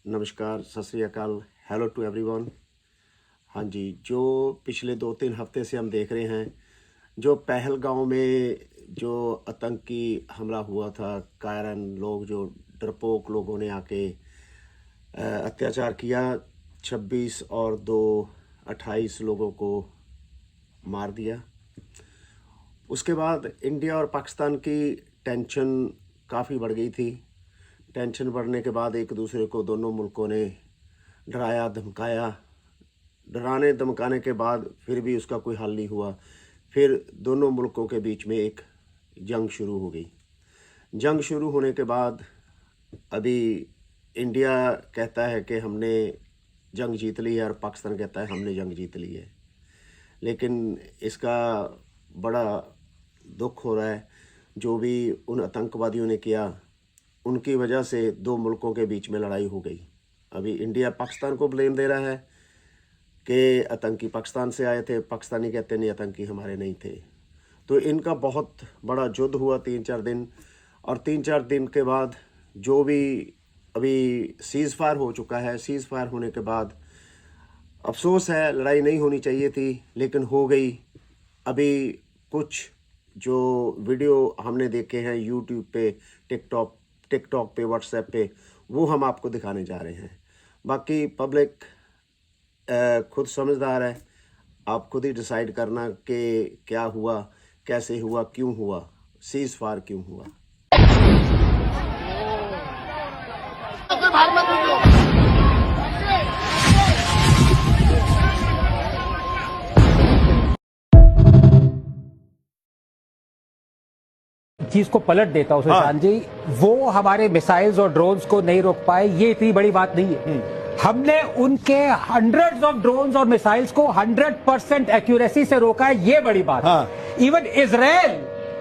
नमस्कार, सत श्री अकाल, हेलो टू एवरीवन। हाँ जी, जो पिछले 2-3 हफ्ते से हम देख रहे हैं, जो पहलगांव में जो आतंकी हमला हुआ था, कायरन लोग, जो डरपोक लोगों ने आके अत्याचार किया, 26 और 2 28 लोगों को मार दिया। उसके बाद इंडिया और पाकिस्तान की टेंशन काफ़ी बढ़ गई थी। टेंशन बढ़ने के बाद एक दूसरे को दोनों मुल्कों ने डराया धमकाया। डराने धमकाने के बाद फिर भी उसका कोई हल नहीं हुआ। फिर दोनों मुल्कों के बीच में एक जंग शुरू हो गई। जंग शुरू होने के बाद अभी इंडिया कहता है कि हमने जंग जीत ली है और पाकिस्तान कहता है हमने जंग जीत ली है। लेकिन इसका बड़ा दुख हो रहा है, जो भी उन आतंकवादियों ने किया, उनकी वजह से दो मुल्कों के बीच में लड़ाई हो गई। अभी इंडिया पाकिस्तान को ब्लेम दे रहा है कि आतंकी पाकिस्तान से आए थे, पाकिस्तानी कहते नहीं आतंकी हमारे नहीं थे। तो इनका बहुत बड़ा युद्ध हुआ 3-4 दिन, और 3-4 दिन के बाद जो भी अभी सीज़ फायर हो चुका है। सीज़ फायर होने के बाद अफसोस है, लड़ाई नहीं होनी चाहिए थी लेकिन हो गई। अभी कुछ जो वीडियो हमने देखे हैं यूट्यूब पे, टिकटॉक पे, व्हाट्सएप पे, वो हम आपको दिखाने जा रहे हैं। बाकी पब्लिक खुद समझदार है, आप खुद ही डिसाइड करना कि क्या हुआ, कैसे हुआ, क्यों हुआ, सीज़ फायर क्यों हुआ। चीज को पलट देता हूं सुशांत जी, वो हमारे मिसाइल्स और ड्रोन्स को नहीं रोक पाए, ये इतनी बड़ी बात नहीं है। हमने उनके हंड्रेड्स ऑफ ड्रोन्स और मिसाइल्स को 100% एक्यूरेसी से रोका है, ये बड़ी बात है। इवन इजराइल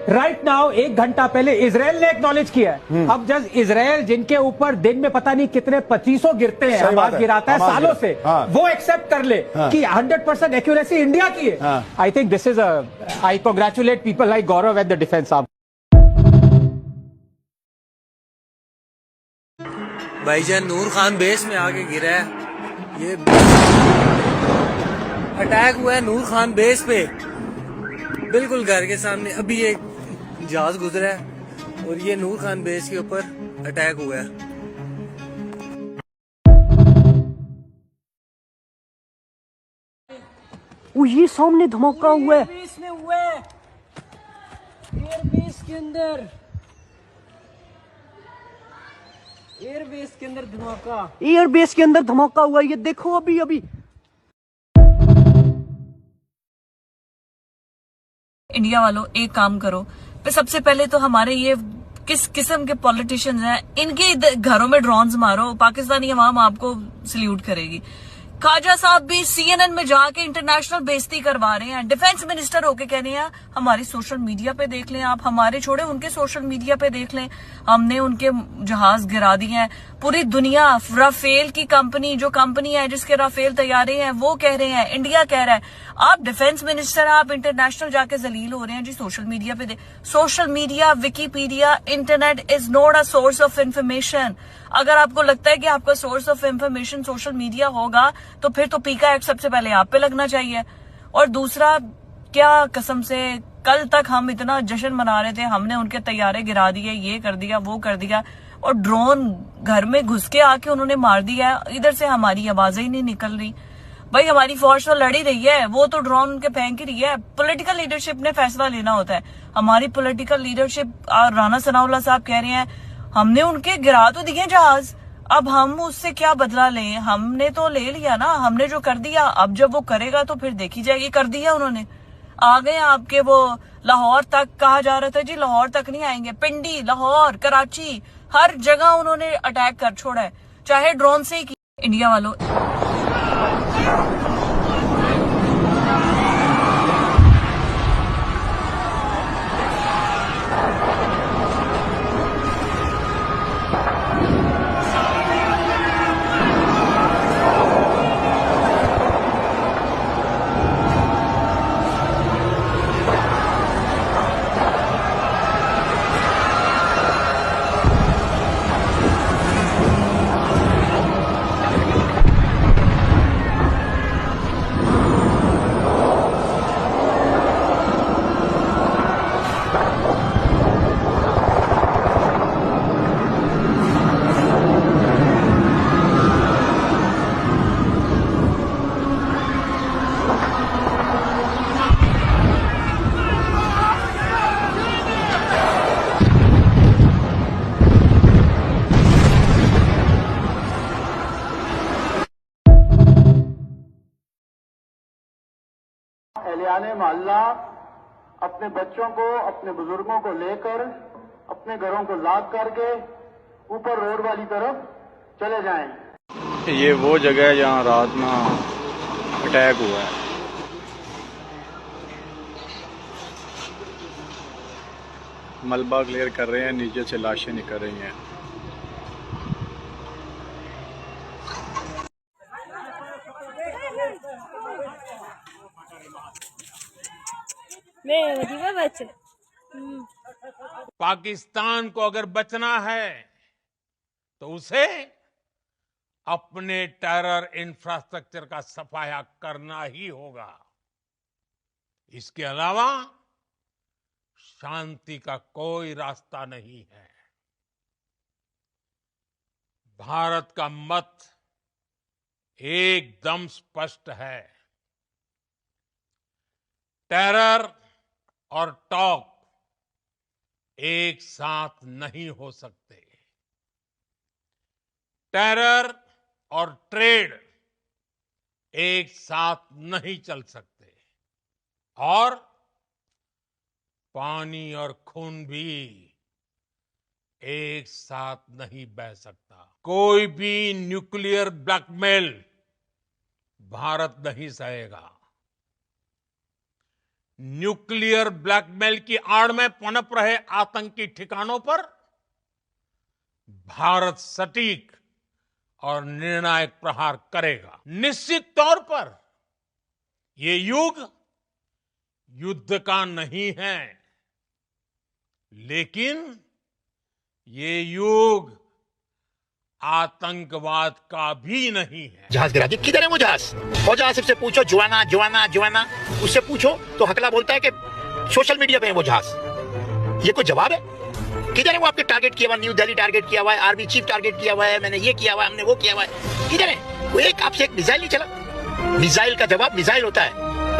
राइट नाउ, 1 घंटा पहले इजराइल ने एक्नॉलेज किया है। अब जब इजराइल, जिनके ऊपर दिन में पता नहीं कितने 2500 गिरते हैं, हमास गिराता है सालों से, वो एक्सेप्ट कर ले कि 100% एक्यूरेसी इंडिया की है। I think this is I congratulate people like Gaurav at the defence of. भाईजान नूर खान बेस में आके गिरा है। ये अटैक हुआ है नूर खान बेस पे, बिल्कुल घर के सामने। अभी एक जहाज गुजरा है और ये नूर खान बेस के ऊपर अटैक हुआ है। वो ये सामने धमाका हुआ है, एयरबेस में हुआ है, एयरबेस के अंदर, एयरबेस के अंदर धमाका, एयरबेस के अंदर धमाका हुआ है। ये देखो अभी अभी। इंडिया वालों, एक काम करो, तो सबसे पहले तो हमारे ये किस किस्म के पॉलिटिशियंस हैं, इनके घरों में ड्रोन्स मारो, पाकिस्तानी अवाम आपको सल्यूट करेगी। खाजा साहब भी CNN में जाके इंटरनेशनल बेइज्जती करवा रहे हैं। डिफेंस मिनिस्टर होके कह रहे हैं हमारी सोशल मीडिया पे देख लें आप, हमारे छोड़े उनके सोशल मीडिया पे देख लें, हमने उनके जहाज गिरा दिए हैं। पूरी दुनिया, राफेल की कंपनी, जो कंपनी है जिसके राफेल तैयारे हैं, वो कह रहे हैं, इंडिया कह रहा है। आप डिफेंस मिनिस्टर, आप इंटरनेशनल जाके जलील हो रहे हैं जी सोशल मीडिया पे। Social media, Wikipedia, internet is not a source of information. अगर आपको लगता है कि आपका source of information social media होगा, तो फिर तो पीका एक्ट सबसे पहले आप पे लगना चाहिए। और दूसरा, क्या कसम से कल तक हम इतना जश्न मना रहे थे, हमने उनके तैयारे गिरा दिए, ये कर दिया, वो कर दिया, और ड्रोन घर में घुस के आके उन्होंने मार दिया है। इधर से हमारी आवाजें ही नहीं निकल रही। भाई हमारी फौज तो लड़ी रही है, वो तो ड्रोन उनके फेंक ही रही है। पॉलिटिकल लीडरशिप ने फैसला लेना होता है। हमारी पॉलिटिकल लीडरशिप, राना सनाउल्लाह साहब कह रहे हैं हमने उनके गिरा तो दिए जहाज, अब हम उससे क्या बदला लें, हमने तो ले लिया ना, हमने जो कर दिया, अब जब वो करेगा तो फिर देखी जाएगी। कर दिया उन्होंने, आ गए आपके वो लाहौर तक। कहा जा रहा था जी लाहौर तक नहीं आएंगे, पिंडी, लाहौर, कराची, हर जगह उन्होंने अटैक कर छोड़ा है, चाहे ड्रोन से ही किया। इंडिया वालों, पुराने मोहल्ला अपने बच्चों को, अपने बुजुर्गों को लेकर अपने घरों को लॉक करके ऊपर रोड वाली तरफ चले जाएं। ये वो जगह है जहाँ रात में अटैक हुआ है। मलबा क्लियर कर रहे हैं, नीचे से लाशें निकल रही हैं। पाकिस्तान को अगर बचना है तो उसे अपने टेरर इंफ्रास्ट्रक्चर का सफाया करना ही होगा। इसके अलावा शांति का कोई रास्ता नहीं है। भारत का मत एकदम स्पष्ट है। टेरर और टॉक एक साथ नहीं हो सकते। टेरर और ट्रेड एक साथ नहीं चल सकते और पानी और खून भी एक साथ नहीं बह सकता। कोई भी न्यूक्लियर ब्लैकमेल भारत नहीं सहेगा। न्यूक्लियर ब्लैकमेल की आड़ में पनप रहे आतंकी ठिकानों पर भारत सटीक और निर्णायक प्रहार करेगा। निश्चित तौर पर ये युग युद्ध का नहीं है, लेकिन ये युग आतंकवाद का भी नहीं है। जहाज गिरा दी, किधर है वो जहाज? फौज आसिफ से पूछो, जुआना जुआना जुआना, उससे पूछो तो हकला बोलता है कि सोशल मीडिया पे है वो जहाज। ये कोई जवाब है? किधर है वो? आपके टारगेट किया हुआ, न्यू दिल्ली टारगेट किया हुआ है, आर्मी चीफ टारगेट किया हुआ है, मैंने ये किया हुआ है, हमने वो किया हुआ है। किधर है वो? एक आपसे एक मिसाइल नहीं चला। मिसाइल का जवाब मिसाइल होता है,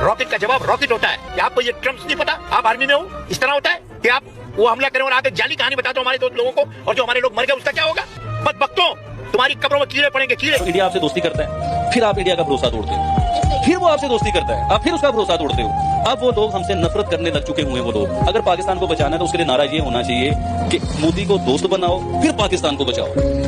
रॉकेट का जवाब रॉकेट होता है। क्या आपको ये टर्म्स नहीं पता? आप आर्मी में हो, इस तरह होता है कि आप वो हमला करें और आगे जाली कहानी बता दो हमारे 2 लोगों को, और जो हमारे लोग मर गए उसका क्या होगा? बदबख्तों, तुम्हारी कब्रों में कीड़े पड़ेंगे, कीड़े। इंडिया आपसे दोस्ती करता है, फिर आप इंडिया का भरोसा तोड़ते हो, फिर वो आपसे दोस्ती करता है, आप फिर उसका भरोसा तोड़ते हो। अब वो लोग हमसे नफरत करने लग चुके हुए हैं। वो लोग, अगर पाकिस्तान को बचाना है तो उसके लिए नारा ये होना चाहिए कि मोदी को दोस्त बनाओ, फिर पाकिस्तान को बचाओ।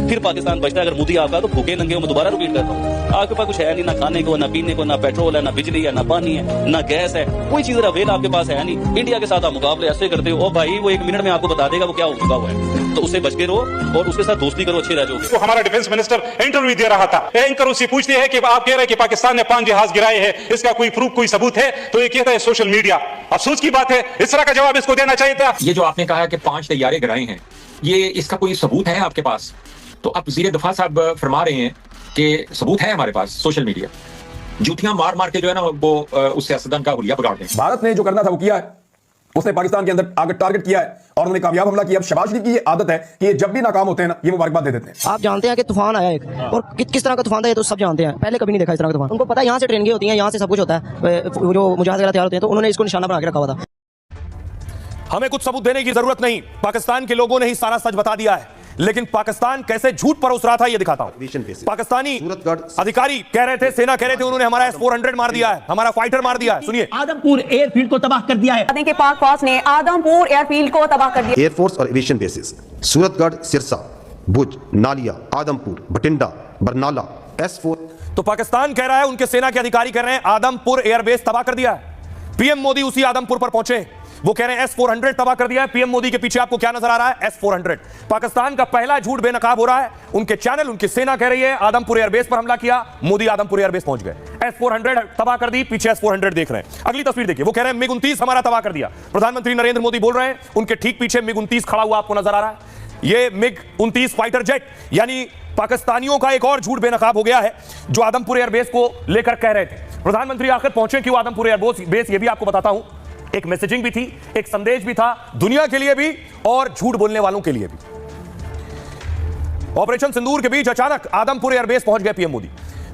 फिर पाकिस्तान बचता है। अगर मोदी आपका तो भूखे नंगे हो, मैं दोबारा रिपीट कर रहा हूँ, आपके पास कुछ है नहीं, ना खाने को, ना पीने को, ना पेट्रोल है, ना बिजली है, ना पानी है, ना गैस है, कोई चीज अवेल आपके पास है नहीं। इंडिया के साथ आप मुकाबले ऐसे करते हो, ओ भाई वो 1 मिनट में आपको बता देगा वो क्या हो चुका हुआ है, तो उससे बच के रहो और उसके साथ दोस्ती करो, अच्छे रह जाओगे। तो हमारा डिफेंस मिनिस्टर इंटरव्यू दे रहा था, एंकर उससे पूछते हैं कि आप कह रहे हैं कि पाकिस्तान ने 5 जहाज गिराए हैं, इसका कोई प्रूफ, कोई सबूत है? तो ये कहता है सोशल मीडिया। अफसोस की बात है, इस तरह का जवाब इसको देना चाहिए था। ये जो आपने कहा कि 5 तैयारे गिराए हैं, ये इसका कोई सबूत है आपके पास? तो अब वज़ीर दफा साहब फरमा रहे हैं कि सबूत है हमारे पास, सोशल मीडिया। जूतियां मार मार के जो है ना वो उस सियासतदान का हुलिया बिगाड़ दें। भारत ने जो करना था वो किया है, उसने पाकिस्तान के अंदर आगे टारगेट किया है और उन्होंने कामयाब हमला किया। अब शहबाज शरीफ की ये आदत है कि ये जब भी नाकाम होते हैं ना, ये मुबारकबाद दे देते हैं। आप जानते हैं कि तूफान आया एक, और किस तरह का तूफान था ये तो सब जानते हैं। पहले कभी नहीं देखा इस तरह का तूफान। उनको पता है यहाँ से ट्रेनिंग होती है, यहाँ से सब कुछ होता है, जो मुजाहिद तैयार होते हैं, तो उन्होंने इसको निशाना बना के रखा हुआ था। हमें कुछ सबूत देने की जरूरत नहीं, पाकिस्तान के लोगों ने ही सारा सच बता दिया है। लेकिन पाकिस्तान कैसे झूठ परोस रहा था ये दिखाता हूं। पाकिस्तानी अधिकारी कह रहे थे, सेना कह रहे थे, उन्होंने हमारा S-400 मार दिया है, हमारा फाइटर मार दिया है। सुनिए, आदमपुर एयरफील्ड को तबाह कर दिया है। के पाक फौज ने आदमपुर एयरफील्ड को तबाह कर दिया। एयरफोर्स और एविएशन बेसिस सूरतगढ़, सिरसा, भुज, नालिया, आदमपुर, बठिंडा, बरनाला, S4। तो पाकिस्तान कह रहा है, उनके सेना के अधिकारी कह रहे हैं आदमपुर एयरबेस तबाह कर दिया है। पीएम मोदी उसी आदमपुर पर पहुंचे, वो कह रहे हैं S-400 तबाह कर दिया है। पीएम मोदी के पीछे आपको क्या नजर आ रहा है? S-400। पाकिस्तान का पहला झूठ बेनकाब हो रहा है। उनके चैनल, उनकी सेना कह रही है आदमपुर एयरबेस पर हमला किया, मोदी आदमपुर एयरबेस पहुंच गए, S-400 तबाह कर दी, पीछे S-400 देख रहे हैं। अगली तस्वीर देखिए, वो कह रहे हैं MiG-29 हमारा तबाह कर दिया। प्रधानमंत्री नरेंद्र मोदी बोल रहे हैं, उनके ठीक पीछे MiG-29 खड़ा हुआ आपको नजर आ रहा है। ये MiG-29 फाइटर जेट, यानी पाकिस्तानियों का एक और झूठ बेनकाब हो गया है जो आदमपुर एयरबेस को लेकर कह रहे थे। प्रधानमंत्री आखिर पहुंचे क्यों आदमपुर एयरबेस, ये भी आपको बताता हूं। एक मैसेजिंग भी थी, एक संदेश भी था, दुनिया के लिए भी और झूठ बोलने वालों के लिए भी। ऑपरेशन सिंदूर के बीच अचानक आदमपुर एयरबेस पहुंच गए पीएम मोदी।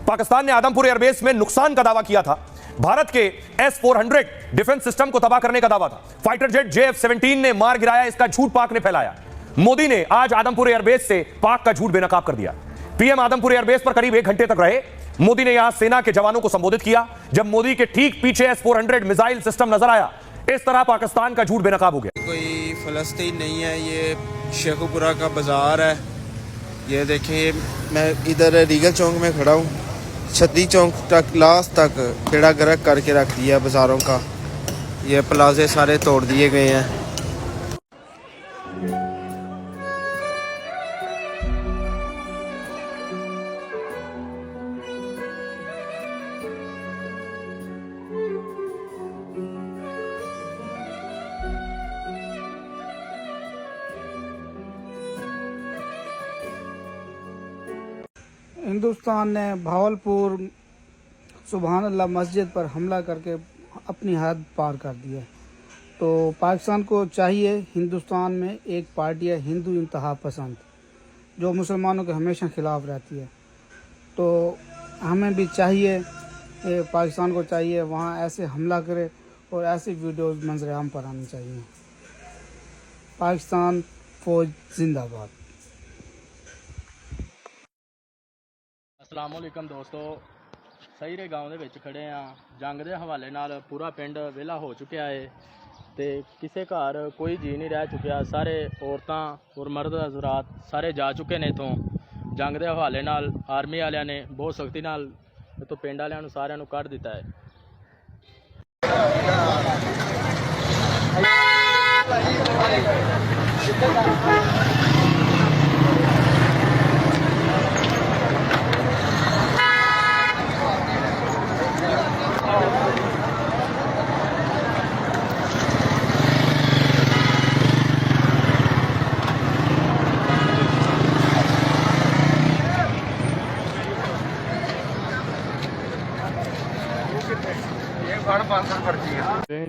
पाकिस्तान ने आदमपुर एयरबेस में नुकसान का दावा किया था। भारत के S-400 डिफेंस सिस्टम को तबाह करने का दावा था। फाइटर जेट JF-17 ने मार गिराया, इसका झूठ पाक ने फैलाया। मोदी ने आज आदमपुर एयरबेस से पाक का झूठ बेनकाब कर दिया। पीएम आदमपुर एयरबेस पर करीब 1 घंटे तक रहे। मोदी ने यहां सेना के जवानों को संबोधित किया जब मोदी के ठीक पीछे S-400 मिसाइल सिस्टम नजर आया। इस तरह पाकिस्तान का झूठ बेनकाब हो गया। कोई फलस्तीन नहीं है, ये शेखुपुरा का बाजार है। ये देखिए, मैं इधर रीगल चौक में खड़ा हूँ। छतरी चौक तक लास्ट तक बेड़ा गर्क करके रख दिया बाजारों का। ये प्लाजे सारे तोड़ दिए गए हैं। हिंदुस्तान ने भावलपुर सुभान अल्लाह मस्जिद पर हमला करके अपनी हद पार कर दिया। तो पाकिस्तान को चाहिए, हिंदुस्तान में एक पार्टी है हिंदू इंतहा पसंद, जो मुसलमानों के हमेशा खिलाफ रहती है। तो हमें भी चाहिए, पाकिस्तान को चाहिए वहाँ ऐसे हमला करे और ऐसे वीडियोस मंजर आम पर आनी चाहिए। पाकिस्तान फौज जिंदाबाद। अस्सलामुअलैकुम दोस्तों, सहीरे गांव ਦੇ ਵਿੱਚ ਖੜੇ ਆ। ਜੰਗ ਦੇ ਹਵਾਲੇ ਨਾਲ ਪੂਰਾ ਪਿੰਡ ਵਿਹਲਾ ਹੋ ਚੁੱਕਿਆ ਏ ਤੇ ਕਿਸੇ ਘਰ ਕੋਈ ਜੀ ਨਹੀਂ ਰਹਿ ਚੁੱਕਿਆ। ਸਾਰੇ ਔਰਤਾਂ ਔਰ ਮਰਦ ਹਜ਼ਰਾਤ ਸਾਰੇ ਜਾ ਚੁੱਕੇ ਨੇ ਇਥੋਂ। ਜੰਗ ਦੇ ਹਵਾਲੇ ਨਾਲ ਆਰਮੀ ਵਾਲਿਆਂ ਨੇ ਬਹੁਤ ਸਖਤੀ ਨਾਲ ਇਥੋਂ ਪਿੰਡ ਵਾਲਿਆਂ ਨੂੰ ਸਾਰਿਆਂ ਨੂੰ ਕੱਢ ਦਿੱਤਾ ਹੈ।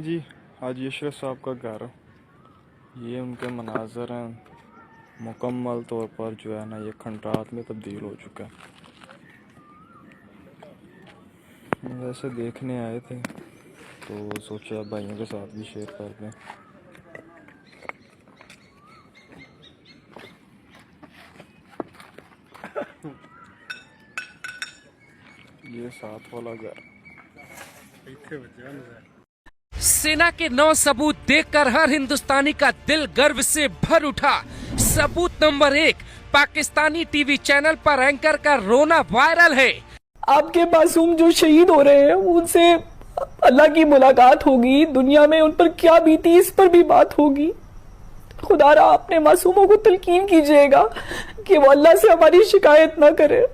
जी हाजी अशरफ साहब का घर, ये उनके मनाजर हैं। मुकम्मल तौर पर जो है ना ये खंडरात में तब्दील हो चुका है। वैसे देखने आए थे तो सोचा भाइयों के साथ भी शेयर कर दें। ये साथ वाला घर सेना के 9 सबूत देखकर हर हिंदुस्तानी का दिल गर्व से भर उठा। सबूत नंबर 1, पाकिस्तानी टीवी चैनल पर एंकर का रोना वायरल है। आपके मासूम जो शहीद हो रहे हैं उनसे अल्लाह की मुलाकात होगी, दुनिया में उन पर क्या बीती इस पर भी बात होगी। खुदारा अपने मासूमों को तलकीन कीजिएगा कि वो अल्लाह से हमारी शिकायत ना करे,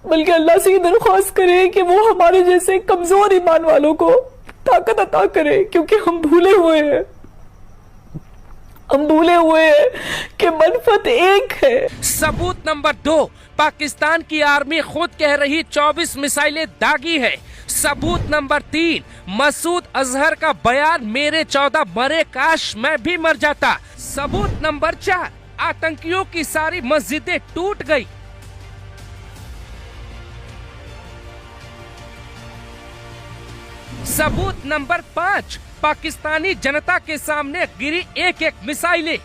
बल्कि अल्लाह से ये दरख्वास्त करे कि वो हमारे जैसे कमजोर ईमान वालों को ताकत अता करे, क्योंकि हम भूले हुए हैं कि मनफत एक है। सबूत नंबर 2, पाकिस्तान की आर्मी खुद कह रही 24 मिसाइलें दागी है। सबूत नंबर 3, मसूद अजहर का बयान मेरे 14 मरे काश मैं भी मर जाता। सबूत नंबर 4, आतंकियों की सारी मस्जिदें टूट गई। सबूत नंबर 5, पाकिस्तानी जनता के सामने गिरी एक एक मिसाइलें।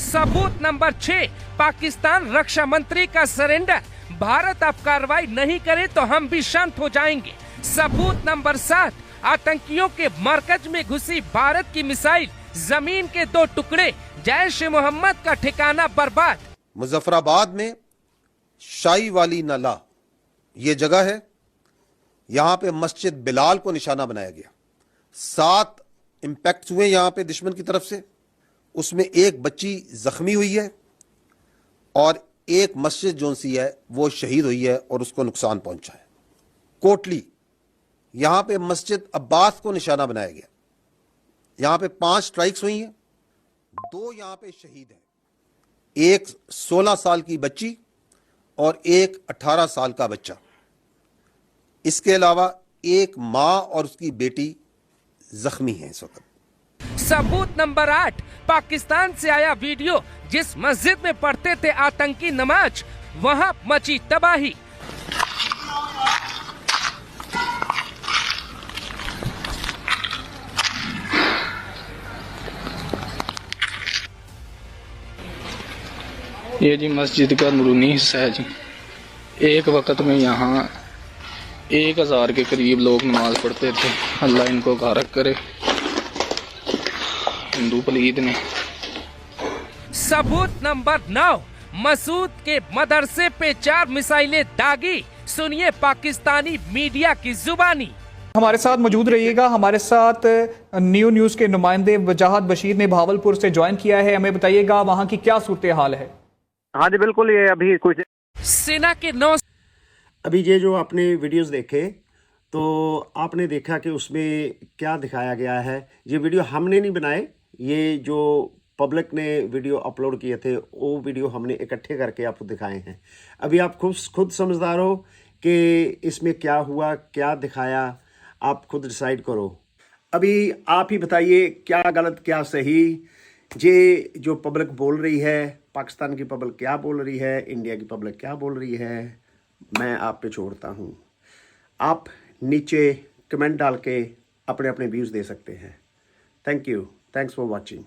सबूत नंबर 6, पाकिस्तान रक्षा मंत्री का सरेंडर। भारत अब कार्रवाई नहीं करे तो हम भी शांत हो जाएंगे। सबूत नंबर 7, आतंकियों के मरकज में घुसी भारत की मिसाइल, जमीन के 2 टुकड़े, जैश ए मोहम्मद का ठिकाना बर्बाद। मुजफ्फराबाद में शाही वाली नाला ये जगह है, यहां पे मस्जिद बिलाल को निशाना बनाया गया। 7 इंपैक्ट हुए यहां पे दुश्मन की तरफ से, उसमें एक बच्ची जख्मी हुई है और एक मस्जिद जो सी है वो शहीद हुई है और उसको नुकसान पहुंचा है। कोटली, यहां पे मस्जिद अब्बास को निशाना बनाया गया। यहां पे 5 स्ट्राइक्स हुई हैं, 2 यहां पे शहीद हैं, एक 16 साल की बच्ची और एक 18 साल का बच्चा। इसके अलावा एक मां और उसकी बेटी जख्मी है इस वक्त। सबूत नंबर 8, पाकिस्तान से आया वीडियो, जिस मस्जिद में पढ़ते थे आतंकी नमाज, वहां मची तबाही। ये जी मस्जिद का अंदरूनी हिस्सा है जी। एक वक्त में यहाँ 1000 के करीब लोग नमाज पढ़ते थे। अल्लाह इनको गारक करे हिंदू पलीद ने। सबूत नंबर 9, मसूद के मदरसे पे 4 मिसाइलें दागी। सुनिए पाकिस्तानी मीडिया की जुबानी। हमारे साथ मौजूद रहिएगा। हमारे साथ न्यूज़ के नुमाइंदे वजाहत बशीर ने भावलपुर से ज्वाइन किया है। हमें बताइएगा वहाँ की क्या सूरत हाल है। हाँ जी बिल्कुल, ये अभी कुछ सेना के 9 अभी ये जो आपने वीडियोस देखे तो आपने देखा कि उसमें क्या दिखाया गया है। ये वीडियो हमने नहीं बनाए, ये जो पब्लिक ने वीडियो अपलोड किए थे वो वीडियो हमने इकट्ठे करके आपको दिखाए हैं। अभी आप खुद समझदार हो कि इसमें क्या हुआ, क्या दिखाया, आप खुद डिसाइड करो। अभी आप ही बताइए क्या गलत क्या सही। ये जो पब्लिक बोल रही है, पाकिस्तान की पब्लिक क्या बोल रही है, इंडिया की पब्लिक क्या बोल रही है, मैं आप पे छोड़ता हूँ। आप नीचे कमेंट डाल के अपने अपने व्यूज़ दे सकते हैं। Thank you, thanks for watching.